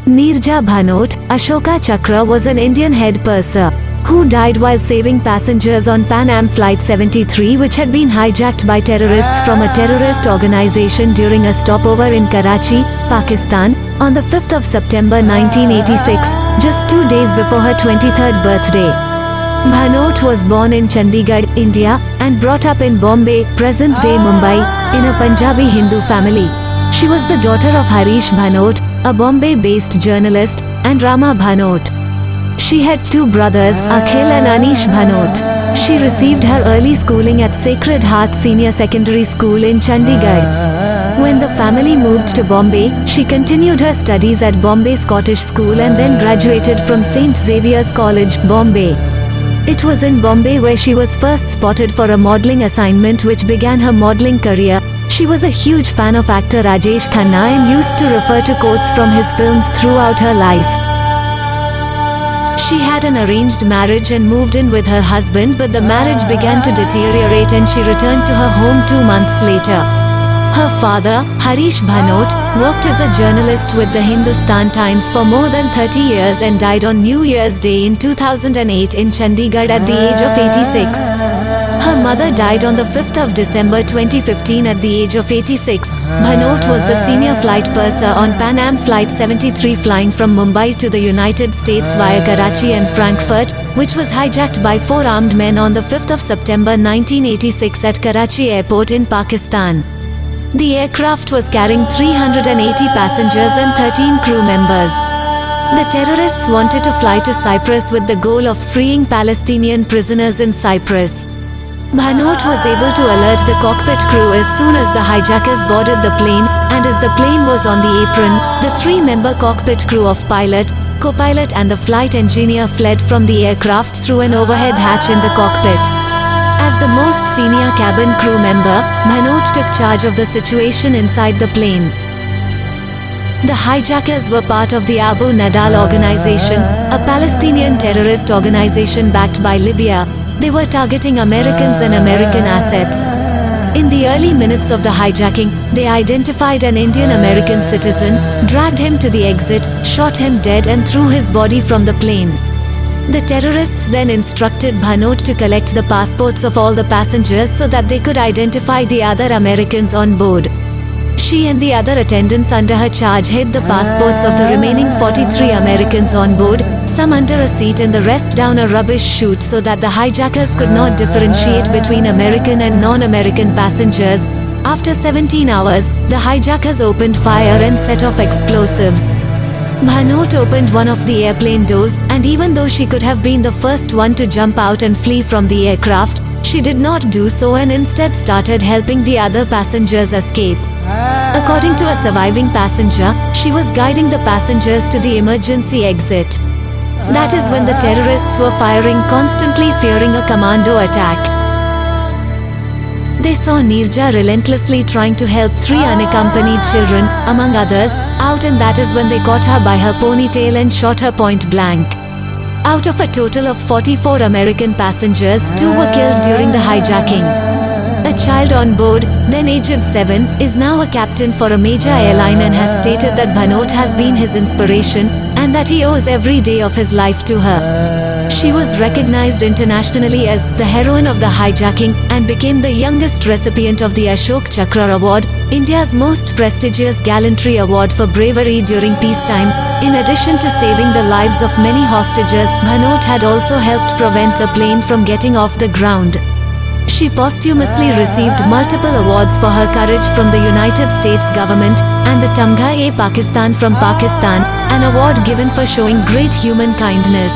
Neerja Bhanot, Ashoka Chakra was an Indian head purser who died while saving passengers on Pan Am Flight 73, which had been hijacked by terrorists from a terrorist organization during a stopover in Karachi, Pakistan, on the 5th of September 1986, just 2 days before her 23rd birthday. Bhanot was born in Chandigarh, India, and brought up in Bombay, present-day Mumbai, in a Punjabi Hindu family. She was the daughter of Harish Bhanot, a Bombay-based journalist, and Rama Bhanot. She had two brothers, Akhil and Anish Bhanot. She received her early schooling at Sacred Heart Senior Secondary School in Chandigarh. When the family moved to Bombay, she continued her studies at Bombay Scottish School and then graduated from St. Xavier's College, Bombay. It was in Bombay where she was first spotted for a modelling assignment which began her modelling career. She was a huge fan of actor Rajesh Khanna and used to refer to quotes from his films throughout her life. She had an arranged marriage and moved in with her husband, but the marriage began to deteriorate and she returned to her home 2 months later. Her father, Harish Bhanot, worked as a journalist with the Hindustan Times for more than 30 years and died on New Year's Day in 2008 in Chandigarh at the age of 86. Her mother died on the 5th of December 2015 at the age of 86. Bhanot was the senior flight purser on Pan Am Flight 73 flying from Mumbai to the United States via Karachi and Frankfurt, which was hijacked by 4 armed men on the 5th of September 1986 at Karachi Airport in Pakistan. The aircraft was carrying 380 passengers and 13 crew members. The terrorists wanted to fly to Cyprus with the goal of freeing Palestinian prisoners in Cyprus. Bhanot was able to alert the cockpit crew as soon as the hijackers boarded the plane, and as the plane was on the apron, the 3-member cockpit crew of pilot, co-pilot and the flight engineer fled from the aircraft through an overhead hatch in the cockpit. As the most senior cabin crew member, Bhanot took charge of the situation inside the plane. The hijackers were part of the Abu Nadal organization, a Palestinian terrorist organization backed by Libya. They were targeting Americans and American assets. In the early minutes of the hijacking, they identified an Indian-American citizen, dragged him to the exit, shot him dead and threw his body from the plane. The terrorists then instructed Bhanot to collect the passports of all the passengers so that they could identify the other Americans on board. She and the other attendants under her charge hid the passports of the remaining 43 Americans on board, some under a seat and the rest down a rubbish chute so that the hijackers could not differentiate between American and non-American passengers. After 17 hours, the hijackers opened fire and set off explosives. Bhanot opened one of the airplane doors, and even though she could have been the first one to jump out and flee from the aircraft, she did not do so and instead started helping the other passengers escape. According to a surviving passenger, she was guiding the passengers to the emergency exit. That is when the terrorists were firing constantly, fearing a commando attack. They saw Neerja relentlessly trying to help 3 unaccompanied children, among others, out, and that is when they caught her by her ponytail and shot her point blank. Out of a total of 44 American passengers, 2 were killed during the hijacking. A child on board, then aged 7, is now a captain for a major airline and has stated that Bhanot has been his inspiration and that he owes every day of his life to her. She was recognized internationally as the heroine of the hijacking and became the youngest recipient of the Ashok Chakra Award, India's most prestigious gallantry award for bravery during peacetime. In addition to saving the lives of many hostages, Bhanot had also helped prevent the plane from getting off the ground. She posthumously received multiple awards for her courage from the United States government and the Tamgha-e-Pakistan from Pakistan, an award given for showing great human kindness.